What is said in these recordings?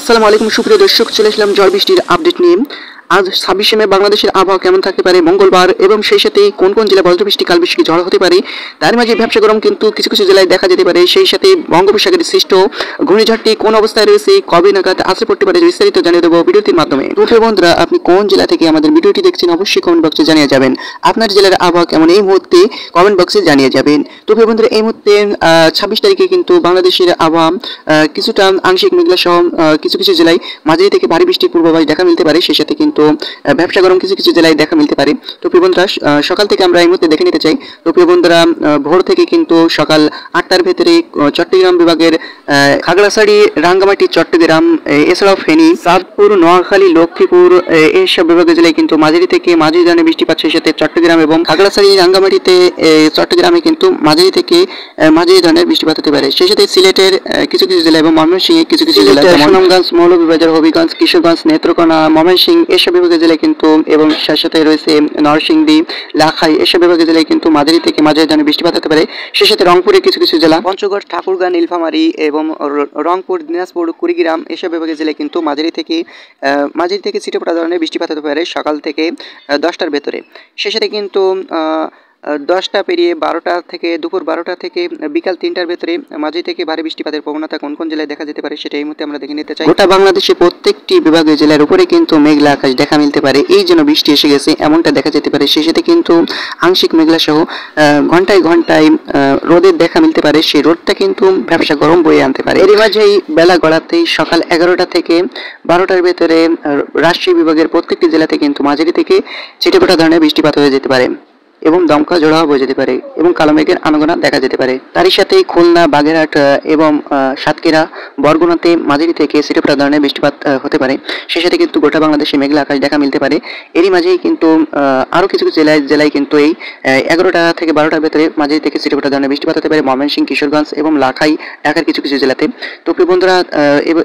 আসসালামু আলাইকুম সুপ্রিয় দর্শক, চলে আসলাম ঝড় বৃষ্টির আপডেট নিয়ে। আজ 26 মে বাংলাদেশের আবহাওয়া কেমন থাকতে পারে মঙ্গলবার, এবং সেই সাথে কোন কোন জেলায় বজ্রবৃষ্টি কালবৈশাখী ঝড় হতে পারে, তার মাঝে ব্যবসা গরম কিন্তু কিছু কিছু জেলায় দেখা যেতে পারে। সেই সাথে বঙ্গোপসাগরে সৃষ্ট ঘূর্ণিঝড়টি কোন অবস্থায় রয়েছে, কবে নাগাদ আসতে পড়তে পারে, বিস্তারিত জানিয়ে দেবো ভিডিওটির মাধ্যমে। তো প্রিয় বন্ধুরা, আপনি কোন জেলা থেকে আমাদের ভিডিওটি দেখছেন অবশ্যই কমেন্ট বক্সে জানিয়ে যাবেন। আপনার জেলার আবহাওয়া কেমন এই মুহূর্তে কমেন্ট বক্সে জানিয়ে যাবেন। তো প্রিয় বন্ধুরা, এই মুহূর্তে 26 তারিখে কিন্তু বাংলাদেশের আবহাওয়া কিছুটা আংশিক মেঘলা সহ কিছু কিছু জেলায় মাঝারি থেকে ভারী বৃষ্টির পূর্বাভাস দেখা মিলতে পারে। সেই সাথে কিন্তু ব্যবসা গরম কিছু কিছু জেলায় দেখা মিলতে পারে। তো প্রিয় বন্ধুরা, সকাল থেকে আমরা এই মুহূর্তে দেখে নিতে চাই। তো প্রিয় বন্ধুরা, ভোর থেকে কিন্তু সকাল 8টার ভেতরে চট্টগ্রাম বিভাগের খাগড়াছড়ি, রাঙ্গামাটি, চট্টগ্রাম, এছাড়াও ফেনী, চাঁদপুর, নোয়াখালী, লক্ষ্মীপুর এইসব বিভাগের জেলায় কিন্তু মাঝারি থেকে মাঝারি ধরনের বৃষ্টিপাত। সেই সাথে চট্টগ্রাম এবং খাগড়াছড়ি, রাঙ্গামাটিতে, চট্টগ্রামে কিন্তু মাঝারি থেকে মাঝারি ধরনের বৃষ্টিপাত হতে পারে। সেই সাথে সিলেটের কিছু কিছু জেলা এবং ময়মনসিংহের কিছু কিছু জেলা, সুনামগঞ্জ, মৌলভীবাজার, হবিগঞ্জ, কিশোরগঞ্জ, নেত্রকোনা, ময়মনসিংহ এসব বিভাগের জেলায় কিন্তু, এবং সাথে সাথে রয়েছে নরসিংদী, লাখাই এসব বিভাগের জেলায় কিন্তু মাঝারি থেকে মাঝারি ধরনের বৃষ্টিপাত হতে পারে। সেই সাথে রংপুরের কিছু কিছু জেলা, পঞ্চগড়, ঠাকুরগাঁ, নীলফামারী এবং রংপুর, দিনাজপুর, কুড়িগ্রাম এসব বিভাগের জেলায় কিন্তু মাঝারি থেকে ছিটেফোঁটা ধরনের বৃষ্টিপাত হতে পারে সকাল থেকে 10টার ভেতরে। সেই সাথে কিন্তু 10টা পেরিয়ে 12টা থেকে দুপুর 12টা থেকে বিকাল 3টার ভেতরে মাঝারি থেকে ভারী বৃষ্টিপাতের প্রবণতা কোন কোন জেলায় দেখা যেতে পারে সেটা এই মুহূর্তে আমরা দেখে নিতে চাই। গোটা বাংলাদেশে প্রত্যেকটি বিভাগীয় জেলার উপরে কিন্তু মেঘলা আকাশ দেখা মিলতে পারে। এই জন্য বৃষ্টি এসে গেছে এমনটা দেখা যেতে পারে। সেই সাথে কিন্তু আংশিক মেঘলা সহ ঘন্টায় ঘন্টায় রোদের দেখা মিলতে পারে। সেই রোদটা কিন্তু ব্যবসা গরম বয়ে আনতে পারে। এর মাঝেই বেলা গড়াতেই সকাল 11টা থেকে 12টার ভেতরে রাজশাহী বিভাগের প্রত্যেকটি জেলাতে কিন্তু মাঝারি থেকে ছিটেফোঁটা ধরনের বৃষ্টিপাত হয়ে যেতে পারে এবং দমকা ঝোড়ো বয়ে যেতে পারে এবং কালো মেঘের আনাগোনা দেখা যেতে পারে। তারই সাথে খুলনা, বাগেরহাট এবং সাতক্ষীরা, বরগুনাতে মাঝারি থেকে ছিটেফোঁটা ধরনের বৃষ্টিপাত হতে পারে। সেই সাথে কিন্তু গোটা বাংলাদেশে মেঘলা আকাশ দেখা মিলতে পারে। এরই মাঝেই কিন্তু আরও কিছু কিছু জেলায় কিন্তু এই 11টা থেকে 12টার ভেতরে মাঝারি থেকে ছিটেফোঁটা ধরনের বৃষ্টিপাত হতে পারে ময়মনসিংহ, কিশোরগঞ্জ এবং লাখাই, ঢাকার কিছু কিছু জেলাতে। তো প্রিয় বন্ধুরা,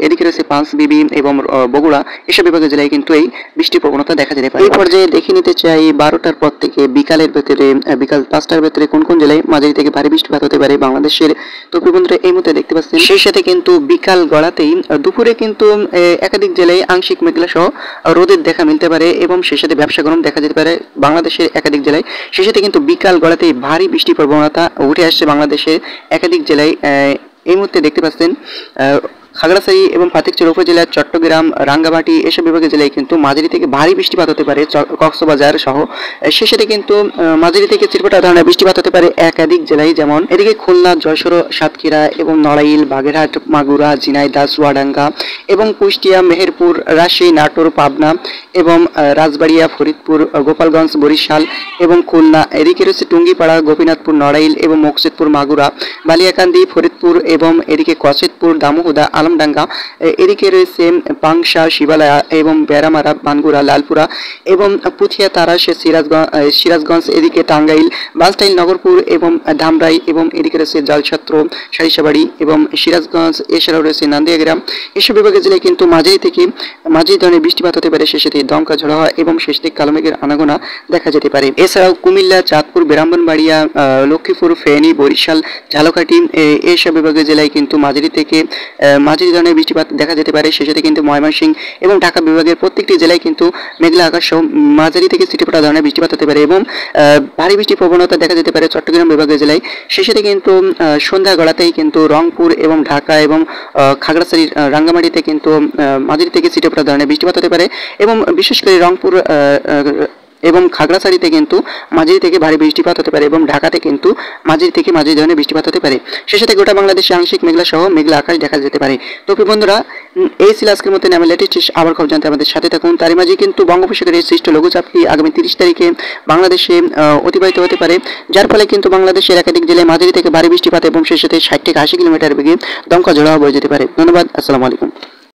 এদিকে রয়েছে পাঁচবিবি এবং বগুড়া এসব বিভাগের জেলায় কিন্তু এই বৃষ্টির প্রবণতা দেখা যেতে পারে। এই পর্যায়ে দেখে নিতে চাই 12টার পর থেকে বিকাল 5টার ভেতরে কোন কোন জেলায় মাঝারি থেকে ভারী বৃষ্টিপাত হতে পারে বাংলাদেশের। তো প্রিয় বন্ধুরা, এই মুহূর্তে দেখতে পাচ্ছেন। সেই সাথে কিন্তু বিকাল গড়াতেই দুপুরে কিন্তু একাধিক জেলায় আংশিক মেঘলা সহ রোদের দেখা মিলতে পারে এবং সেই সাথে ব্যবসা গরম দেখা যেতে পারে বাংলাদেশের একাধিক জেলায়। সেই সাথে কিন্তু বিকাল গড়াতেই ভারী বৃষ্টির প্রবণতা উঠে আসছে বাংলাদেশের একাধিক জেলায়। এই মুহূর্তে দেখতে পাচ্ছেন খাগড়াছড়ি এবং ফতেহপুর উপজেলার চট্টগ্রাম, রাঙ্গামাটি এসব বিভাগের জেলায় কিন্তু মাঝারি থেকে ভারী বৃষ্টিপাত হতে পারে কক্সবাজার সহ। সেই সাথে কিন্তু মাঝারি থেকে ছিটেফোঁটা ধরনের বৃষ্টিপাত হতে পারে একাধিক জেলায়, যেমন এদিকে খুলনা, যশোর, সাতক্ষীরা এবং নড়াইল, বাগেরহাট, মাগুরা, ঝিনাইদহ, চুয়াডাঙ্গা এবং কুষ্টিয়া, মেহেরপুর, রাজশাহী, নাটোর, পাবনা এবং রাজবাড়িয়া, ফরিদপুর, গোপালগঞ্জ, বরিশাল এবং খুলনা। এদিকে রয়েছে টুঙ্গিপাড়া, গোপীনাথপুর, নড়াইল এবং মকসুদপুর, মাগুরা, বালিয়াকান্দি, ফরিদপুর এবং এদিকে কসেতপুর, দামোহদা, আলমডাঙ্গা। এদিকে রয়েছে পাংশা, শিবালয়া এবং বেড়ামারা, বানগুড়া, লালপুরা এবং পুথিয়া, তারাস, সিরাজগঞ্জ, এদিকে টাঙ্গাইল, বালটাইল, নগরপুর এবং ধামরাই এবং এদিকে রয়েছে জলছত্র, সারিসাবাড়ি এবং সিরাজগঞ্জ। এছাড়াও রয়েছে নান্দিয়াগ্রাম। এসব বিভাগের জেলায় কিন্তু মাঝারি থেকে মাঝারি ধরনের বৃষ্টিপাত হতে পারে। শেষে দমকা ঝোড়ো হওয়া এবং শেষ থেকে কালো মেঘের আনাগোনা দেখা যেতে পারে। এছাড়াও কুমিল্লা, চাঁদপুর, ব্রাহ্মণবাড়িয়া, লক্ষ্মীপুর, ফেনী, বরিশাল, ঝালকাঠি এইসব বিভাগের জেলায় কিন্তু মাঝারি থেকে মাঝারি ধরনের বৃষ্টিপাত দেখা যেতে পারে। সেই সাথে কিন্তু ময়মনসিংহ এবং ঢাকা বিভাগের প্রত্যেকটি জেলায় কিন্তু মেঘলা আকাশ সহ মাঝারি থেকে ছিটেফোঁটা ধরনের বৃষ্টিপাত হতে পারে এবং ভারী বৃষ্টির প্রবণতা দেখা যেতে পারে চট্টগ্রাম বিভাগের জেলায়। সেই সাথে কিন্তু সন্ধ্যা গড়াতেই কিন্তু রংপুর এবং ঢাকা এবং খাগড়াছড়ি, রাঙ্গামাটিতে কিন্তু মাঝারি থেকে ছিটেফোঁটা ধরনের বৃষ্টিপাত হতে পারে এবং বিশেষ করে রংপুর এবং খাগড়াছড়িতে কিন্তু মাঝারি থেকে ভারী বৃষ্টিপাত হতে পারে এবং ঢাকাতে কিন্তু মাঝারি থেকে মাঝারি ধরনের বৃষ্টিপাত হতে পারে। সেই সাথে গোটা বাংলাদেশে আংশিক মেঘলা সহ মেঘলা আকাশ দেখা যেতে পারে। তো প্রিয় বন্ধুরা, এই ছিল আজকের মতো আমি লেটেস্ট আবার খবর জানতে আমাদের সাথে থাকুন। তারই মাঝে কিন্তু বঙ্গোপসাগরের সৃষ্ট লঘুচাপটি আগামী 30 তারিখে বাংলাদেশে অতিবাহিত হতে পারে, যার ফলে কিন্তু বাংলাদেশের একাধিক জেলায় মাঝারি থেকে ভারী বৃষ্টিপাত এবং সেই সাথে 60 থেকে 80 কিলোমিটার বেগে দমকা ঝোড়ো বয়ে যেতে পারে। ধন্যবাদ। আসসালামু আলাইকুম।